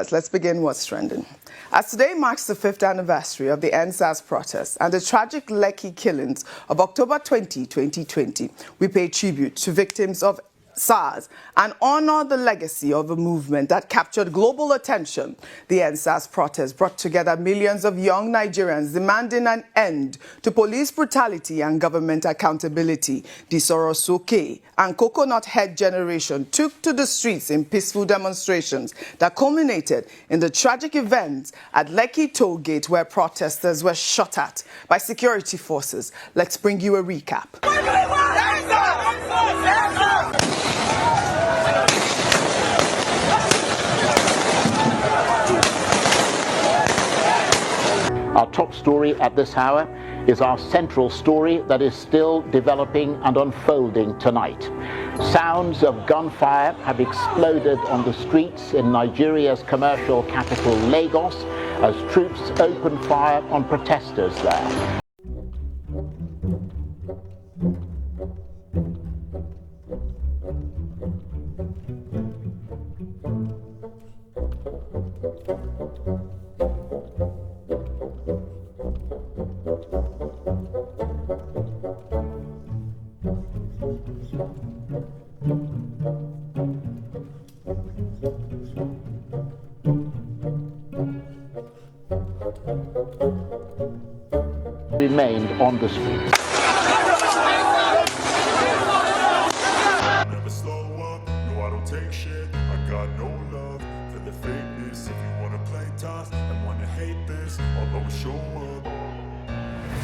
viewers, let's begin what's trending. As today marks the 5th anniversary of the NSAS protests and the tragic Lekki killings of October 20, 2020, we pay tribute to victims of SARS and honor the legacy of a movement that captured global attention. The NSAS protests brought together millions of young Nigerians demanding an end to police brutality and government accountability. The Sorosoke and Coconut Head generation took to the streets in peaceful demonstrations that culminated in the tragic events at Lekki toll gate where protesters were shot at by security forces. Let's bring you a recap. Our top story at this hour is our central story that is still developing and unfolding tonight. Sounds of gunfire have exploded on the streets in Nigeria's commercial capital, Lagos, as troops open fire on protesters there. Remained on the street. Never slow up, no I don't take shit. I got no love for the fakeness. If you wanna play tough and wanna hate this, I'll always show up.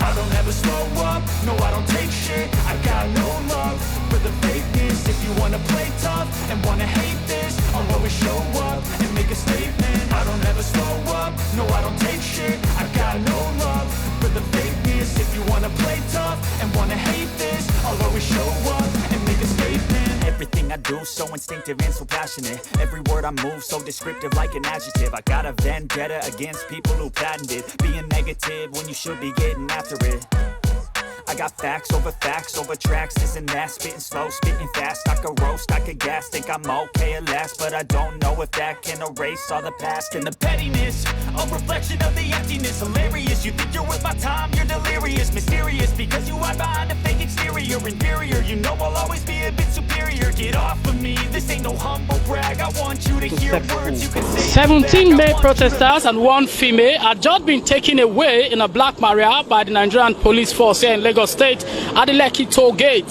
I don't ever slow up, no I don't take shit. I got no love for the fakeness. If you wanna play tough and wanna hate this, I'll always show up and make a statement. I don't ever slow up, no I don't take shit. I got no love for the fakeness. If you wanna play tough and wanna hate this, I'll always show up and make a statement. Everything I do so instinctive and so passionate. Every word I move so descriptive like an adjective. I got a vendetta against people who patented being negative when you should be getting after it. I got facts over tracks, this and that. Spitting slow, spitting fast. I could roast, I could gas. Think I'm okay at last, but I don't know if that can erase all the past. And the pettiness, a reflection of the emptiness. Hilarious, you think you're worth my time, you're delirious. Mysterious, because you hide behind a fake exterior. Inferior, you know I'll always be a bit superior. Get off of me, this ain't no humble brag. I want you to hear words you can say. 17 male protesters and 1 female had just been taken away in a Black Maria by the Nigerian police force here in Lagos State at the Lekki toll gate.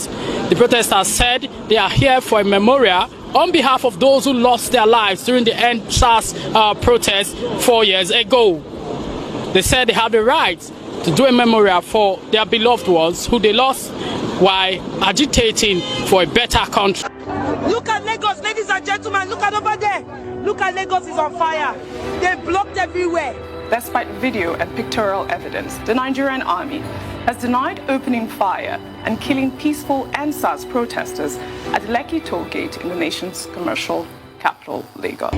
The protesters said they are here for a memorial on behalf of those who lost their lives during the NSAS protest 4 years ago. They said they have the right to do a memorial for their beloved ones who they lost while agitating for a better country. Look at Lagos, ladies and gentlemen, look at over there. Look at Lagos is on fire. They're blocked everywhere. Despite video and pictorial evidence, the Nigerian army has denied opening fire and killing peaceful NSAS protesters at the Lekki toll gate in the nation's commercial capital, Lagos.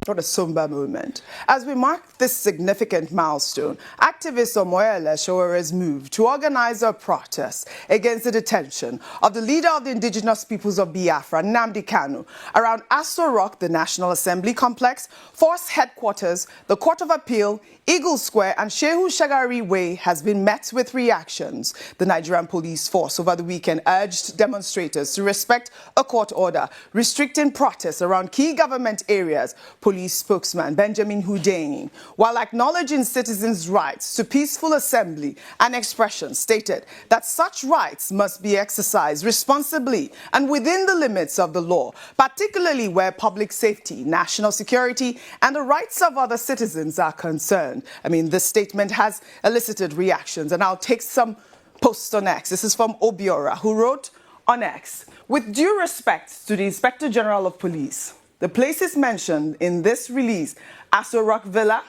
What a somber moment. As we mark this significant milestone, activist Omoyele Showere's move to organize a protest against the detention of the leader of the indigenous peoples of Biafra, Nnamdi Kanu, around Aso Rock, the National Assembly Complex, Force Headquarters, the Court of Appeal, Eagle Square and Shehu Shagari Way has been met with reactions. The Nigerian police force over the weekend urged demonstrators to respect a court order restricting protests around key government areas. Police spokesman Benjamin Hundeyin, while acknowledging citizens' rights to peaceful assembly and expression, stated that such rights must be exercised responsibly and within the limits of the law, particularly where public safety, national security and the rights of other citizens are concerned. I mean, this statement has elicited reactions, and I'll take some posts on X. This is from Obiora, who wrote on X, "With due respect to the Inspector General of Police, the places mentioned in this release, Aso Rock Villa,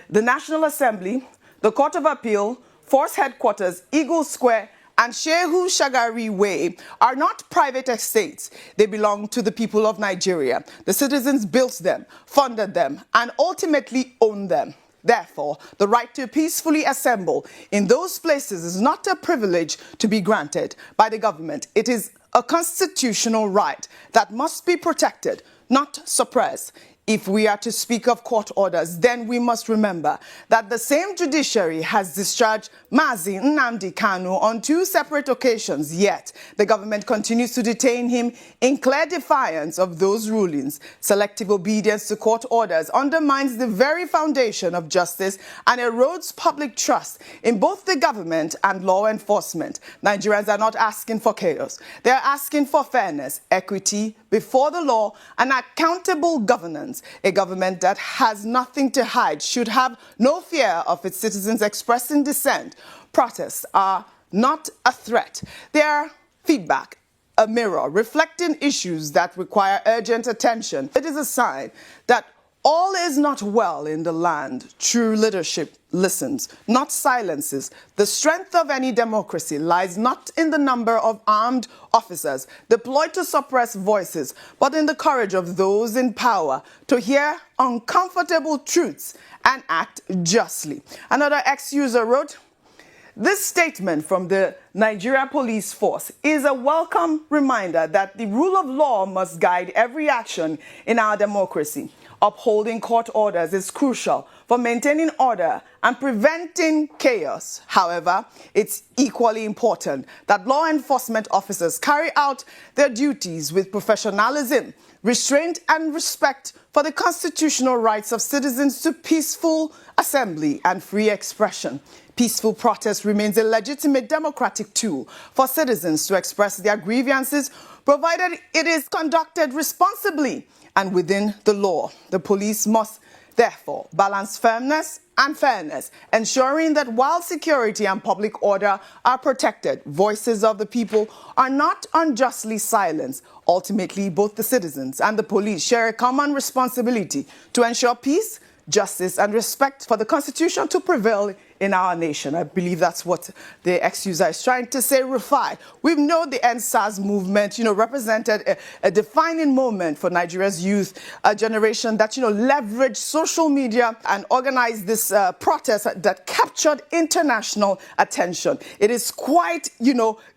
the National Assembly, the Court of Appeal, Force Headquarters, Eagle Square, and Shehu Shagari Way are not private estates. They belong to the people of Nigeria. The citizens built them, funded them, and ultimately own them. Therefore, the right to peacefully assemble in those places is not a privilege to be granted by the government. It is a constitutional right that must be protected, not suppressed. If we are to speak of court orders, then we must remember that the same judiciary has discharged Mazi Nnamdi Kanu on 2 separate occasions, yet the government continues to detain him in clear defiance of those rulings. Selective obedience to court orders undermines the very foundation of justice and erodes public trust in both the government and law enforcement. Nigerians are not asking for chaos. They are asking for fairness, equity before the law, and accountable governance. A government that has nothing to hide should have no fear of its citizens expressing dissent. Protests are not a threat. They are feedback, a mirror reflecting issues that require urgent attention. It is a sign that all is not well in the land. True leadership listens, not silences. The strength of any democracy lies not in the number of armed officers deployed to suppress voices, but in the courage of those in power to hear uncomfortable truths and act justly. Another ex-user wrote, "This statement from the Nigeria Police Force is a welcome reminder that the rule of law must guide every action in our democracy. Upholding court orders is crucial for maintaining order and preventing chaos. However, it's equally important that law enforcement officers carry out their duties with professionalism, restraint, and respect for the constitutional rights of citizens to peaceful assembly and free expression. Peaceful protest remains a legitimate democratic tool for citizens to express their grievances, provided it is conducted responsibly and within the law. The police must therefore balance firmness and fairness, ensuring that while security and public order are protected, voices of the people are not unjustly silenced. Ultimately, both the citizens and the police share a common responsibility to ensure peace, justice, and respect for the Constitution to prevail in our nation." I believe that's what the ex-user is trying to say, Rufai. We know the NSAS movement, represented a defining moment for Nigeria's youth, a generation that, leveraged social media and organized this protest that captured international attention. It is quite,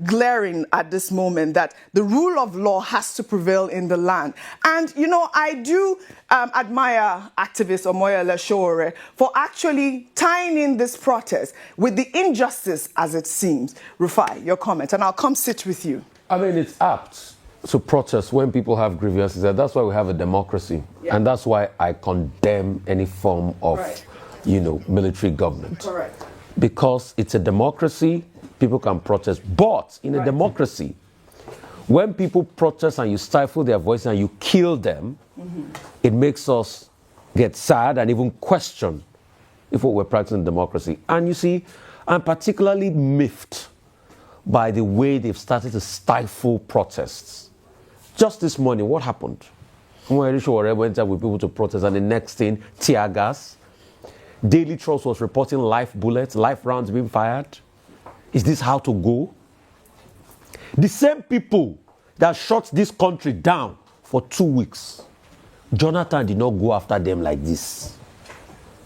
glaring at this moment that the rule of law has to prevail in the land. And, I do admire activist Omoyele Sowore for actually tying in this protest with the injustice as it seems. Rufai, your comment, and I'll come sit with you. I mean, it's apt to protest when people have grievances. That's why we have a democracy. Yeah. And that's why I condemn any form of, military government. Correct. Because it's a democracy, people can protest. But in a democracy, when people protest and you stifle their voice and you kill them, it makes us get sad and even question if what we're practicing democracy. And you see, I'm particularly miffed by the way they've started to stifle protests. Just this morning, what happened? Omoyele went out with people to protest, and the next thing, tear gas. Daily Trust was reporting live bullets, live rounds being fired. Is this how to go? The same people that shut this country down for 2 weeks, Jonathan did not go after them like this.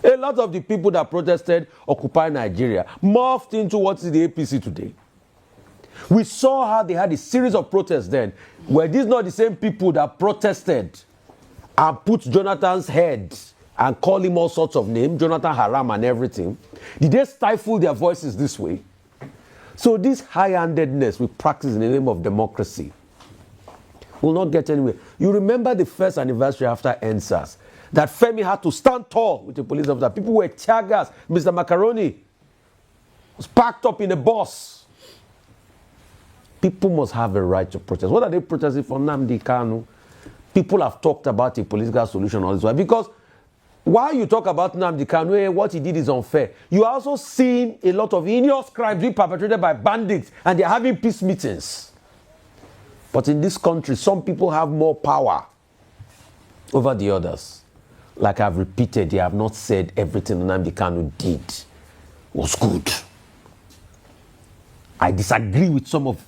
A lot of the people that protested Occupy Nigeria morphed into what is the APC today. We saw how they had a series of protests then. Were these not the same people that protested and put Jonathan's head and call him all sorts of names, Jonathan Haram and everything? Did they stifle their voices this way? So this high-handedness we practice in the name of democracy will not get anywhere. You remember the first anniversary after NSAS, that Femi had to stand tall with the police officer. People were tear gas. Mr. Macaroni was packed up in a bus. People must have a right to protest. What are they protesting for? Nnamdi Kanu. People have talked about a political solution all this while. Because while you talk about Nnamdi Kanu, what he did is unfair, you are also seeing a lot of heinous crimes being perpetrated by bandits, and they're having peace meetings. But in this country, some people have more power over the others. Like I've repeated, they have not said everything Nnamdi Kanu did was good. I disagree with some of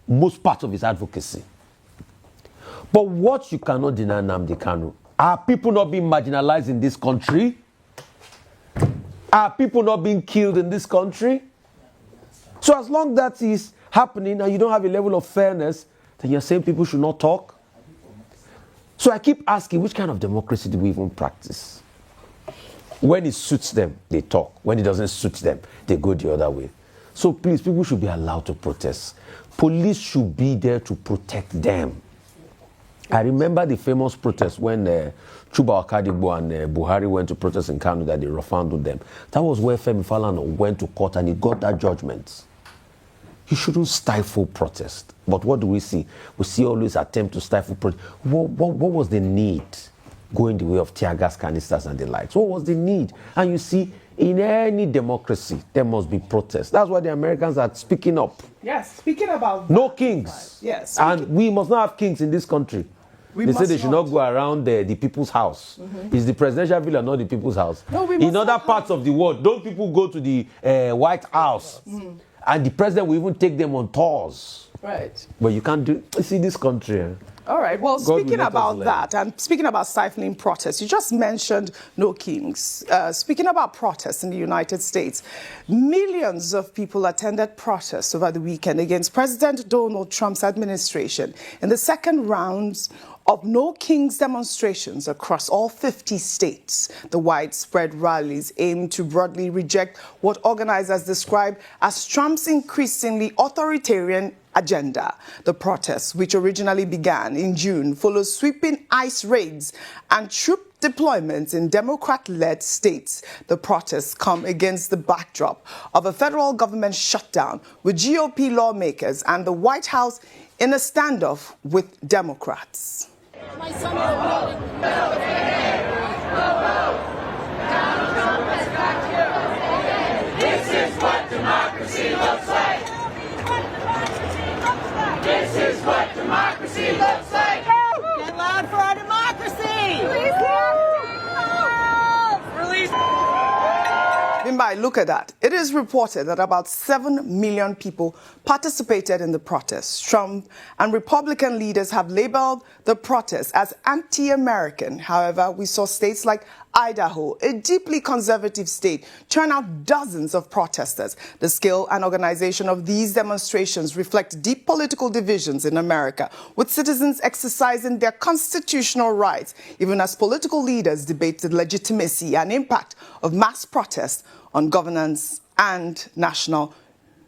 most parts of his advocacy. But what you cannot deny, Nnamdi Kanu, are people not being marginalized in this country? Are people not being killed in this country? So as long as that is happening and you don't have a level of fairness, then you're saying people should not talk? So I keep asking, which kind of democracy do we even practice? When it suits them, they talk. When it doesn't suit them, they go the other way. So please, people should be allowed to protest. Police should be there to protect them. I remember the famous protest when Chuba Okadigbo and Buhari went to protest in Kano that they refunded them. That was where Femi Falana went to court and he got that judgment. You shouldn't stifle protest. But what do we see? We see always attempt to stifle protest. What was the need going the way of tear gas canisters and the likes? What was the need? And you see, in any democracy, there must be protest. That's why the Americans are speaking up. Yes, speaking about no kings. Yes. And we must not have kings in this country. They say they should not go around the people's house. Mm-hmm. It's the presidential villa, not the people's house. No, in other parts of the world, don't people go to the White House? Mm-hmm. And the president will even take them on tours. Right. But you can't do... See this country... All right. Well, speaking about that and speaking about stifling protests, you just mentioned no kings. Speaking about protests in the United States, millions of people attended protests over the weekend against President Donald Trump's administration in the second rounds of No Kings demonstrations across all 50 states. The widespread rallies aim to broadly reject what organizers describe as Trump's increasingly authoritarian agenda. The protests, which originally began in June, follow sweeping ICE raids and troop deployments in Democrat-led states. The protests come against the backdrop of a federal government shutdown, with GOP lawmakers and the White House in a standoff with Democrats. My son This is what democracy looks like. This is what democracy looks like. Get loud for our democracy. Release. Bimbai, look at that. It is reported that about 7 million people participated in the protests. Trump and Republican leaders have labeled the protests as anti-American. However, we saw states like Idaho, a deeply conservative state, turn out dozens of protesters. The scale and organization of these demonstrations reflect deep political divisions in America, with citizens exercising their constitutional rights, even as political leaders debate the legitimacy and impact of mass protest on governance and national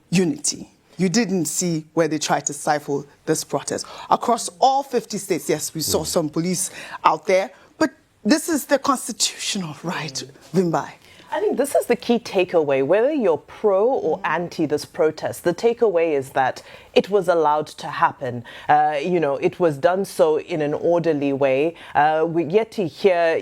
unity. You didn't see where they tried to stifle this protest. Across all 50 states, yes, we saw some police out there, but this is the constitutional right, Vimbai. I think this is the key takeaway. Whether you're pro or anti this protest, the takeaway is that it was allowed to happen. It was done so in an orderly way. We yet to hear,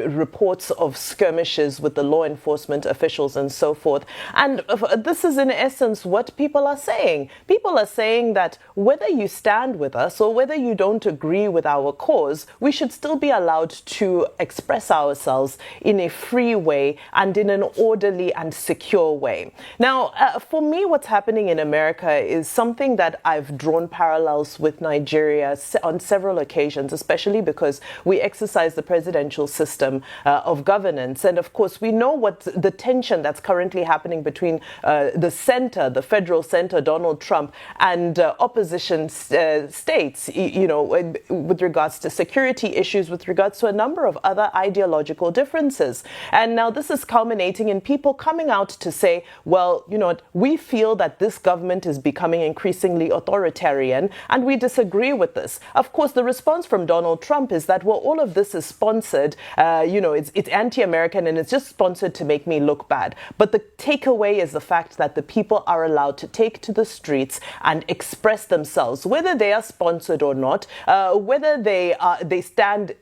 reports of skirmishes with the law enforcement officials and so forth. And this is in essence what people are saying. People are saying that whether you stand with us or whether you don't agree with our cause, we should still be allowed to express ourselves in a free way and in an orderly and secure way. Now, for me, what's happening in America is something that I've drawn parallels with Nigeria on several occasions, especially because we exercise the presidential system of governance. And of course, we know what the tension that's currently happening between the center, the federal center, Donald Trump, and opposition states, with regards to security issues, with regards to a number of other ideological differences. And now this is culminating in people coming out to say, well, we feel that this government is becoming increasingly authoritarian and we disagree with this. Of course, the response from Donald Trump is that, well, all of this is sponsored, it's anti-American and it's just sponsored to make me look bad. But the takeaway is the fact that the people are allowed to take to the streets and express themselves, whether they are sponsored or not, whether they stand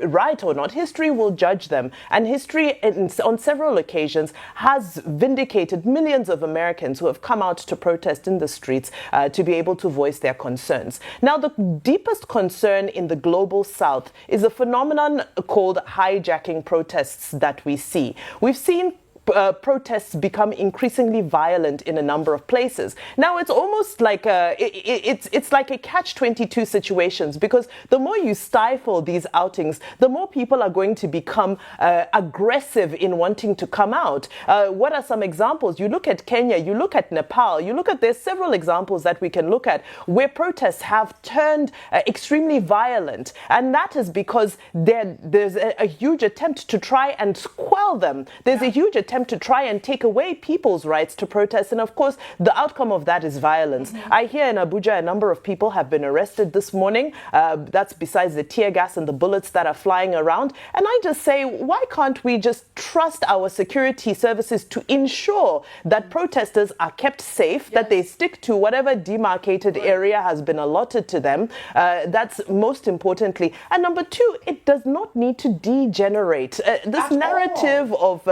right or not. History will judge them, and history on several occasions has vindicated millions of Americans who have come out to protest in the streets to be able to voice their concerns. Now, the deepest concern in the global south is a phenomenon called hijacking protests that we see. We've seen protests become increasingly violent in a number of places. Now it's almost like it's like a catch-22 situations, because the more you stifle these outings, the more people are going to become aggressive in wanting to come out. What are some examples? You look at Kenya, you look at Nepal, there's several examples that we can look at where protests have turned extremely violent, and that is because there's a huge attempt to try and quell them. There's a huge attempt to try and take away people's rights to protest, and of course the outcome of that is violence. I hear in Abuja a number of people have been arrested this morning. That's besides the tear gas and the bullets that are flying around. And I just say, why can't we just trust our security services to ensure that protesters are kept safe, that they stick to whatever demarcated area has been allotted to them? That's most importantly. And number two, it does not need to degenerate. This narrative of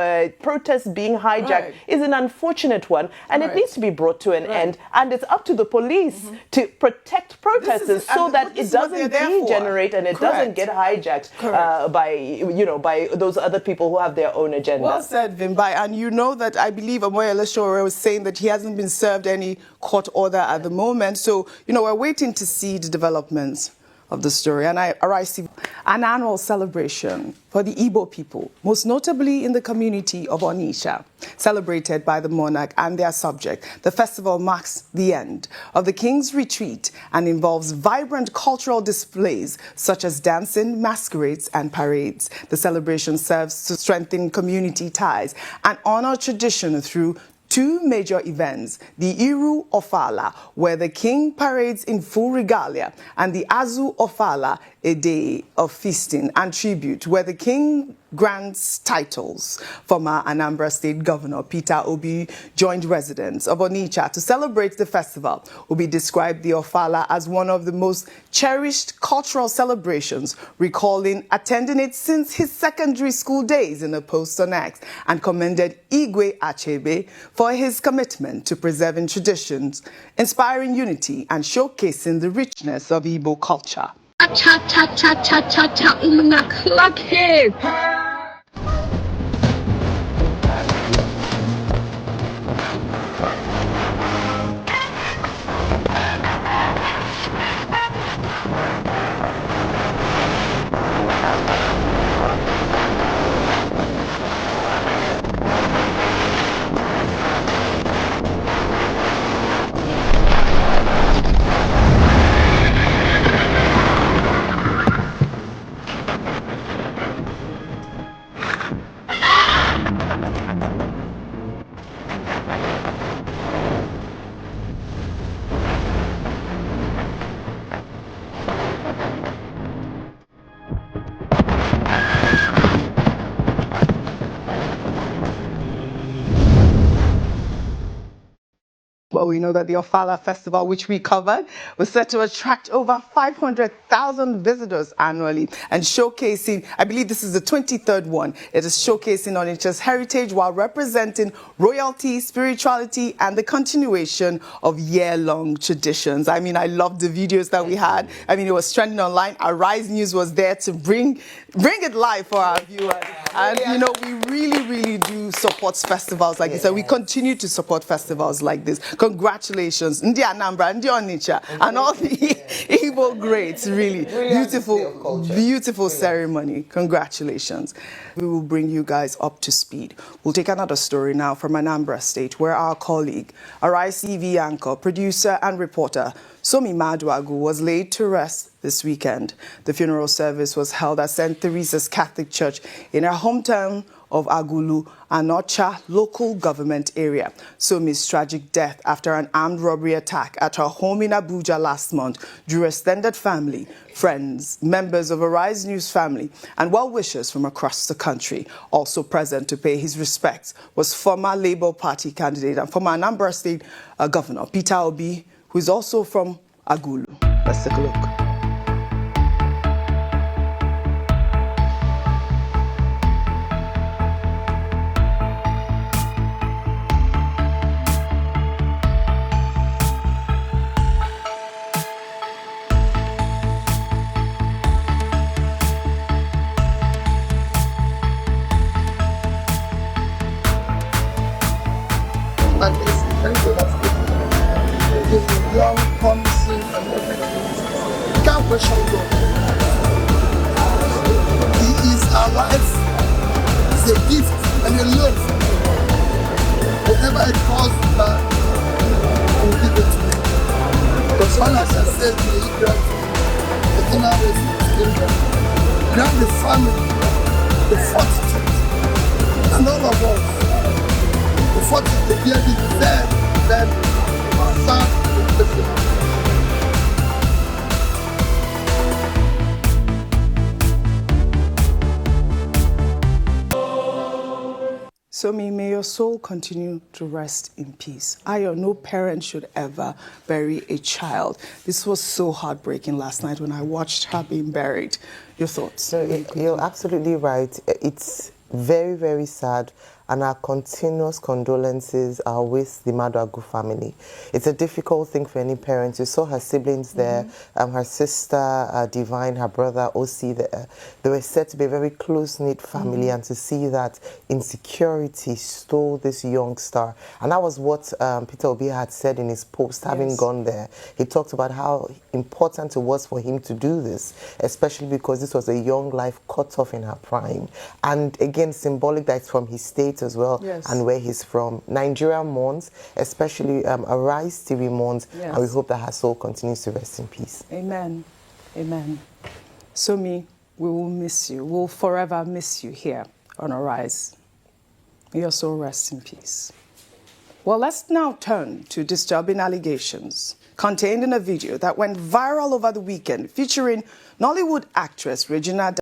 protests being hijacked is an unfortunate one, and it needs to be brought to an end. And it's up to the police to protect protesters so that it doesn't degenerate and it doesn't get hijacked by those other people who have their own agendas. Well said, Vimbai. And you know that I believe Omoyele Sowore was saying that he hasn't been served any court order at the moment. So, we're waiting to see the developments of the story. And I see an annual celebration for the Igbo people, most notably in the community of Onitsha, celebrated by the monarch and their subject. The festival marks the end of the king's retreat and involves vibrant cultural displays such as dancing, masquerades, and parades. The celebration serves to strengthen community ties and honor tradition through two major events, the Iru Ofala, where the king parades in full regalia, and the Azu Ofala, a day of feasting and tribute, where the king grants titles. Former Anambra State Governor Peter Obi joined residents of Onitsha to celebrate the festival. Obi described the Ofala as one of the most cherished cultural celebrations, recalling attending it since his secondary school days in a post on X, and commended Igwe Achebe for his commitment to preserving traditions, inspiring unity, and showcasing the richness of Igbo culture. Well, we know that the Ofala Festival, which we covered, was set to attract over 500,000 visitors annually and showcasing, I believe this is the 23rd one, it is showcasing Onitsha's heritage while representing royalty, spirituality, and the continuation of year-long traditions. I mean, I loved the videos that we had. I mean, it was trending online. Arise News was there to bring it live for our viewers. And, we really do support festivals like this. And we continue to support festivals like this. Congratulations, Ndi Anambra, Ndi Onitsha, and all the Igbo greats, really. Beautiful ceremony. Congratulations. We will bring you guys up to speed. We'll take another story now from Anambra State, where our colleague, Arise TV anchor, producer, and reporter, Somi Maduagu, was laid to rest this weekend. The funeral service was held at St. Teresa's Catholic Church in her hometown of Agulu, Anocha local government area. Somi's tragic death after an armed robbery attack at her home in Abuja last month drew extended family, friends, members of Arise News family, and well-wishers from across the country. Also present to pay his respects was former Labour Party candidate and former Anambra State Governor Peter Obi, who is also from Agulu. Let's take a look. salvation God. He is our life. It's a gift and a love. Whatever it costs back, He will give it to me. Because all I shall say may He grant eternal rest in His kingdom. Grant the family the fortitude, and all of us the fortitude to bear this very, very sad situation. So may your soul continue to rest in peace. No parent should ever bury a child. This was so heartbreaking last night when I watched her being buried. Your thoughts? You're absolutely right. It's very, very sad, and our continuous condolences are with the Maduagu family. It's a difficult thing for any parent. You saw her siblings there, her sister Divine, her brother Osi there. They were said to be a very close-knit family, and to see that insecurity stole this young star. And that was what Peter Obi had said in his post, having gone there. He talked about how important it was for him to do this, especially because this was a young life cut off in her prime. And again, symbolic that it's from his state as well, and where he's from. Nigeria mourns, especially Arise TV mourns, and we hope that her soul continues to rest in peace. Amen. Amen. Somi, we will miss you. We'll forever miss you here on Arise. May your soul rest in peace. Well, let's now turn to disturbing allegations contained in a video that went viral over the weekend featuring Nollywood actress Regina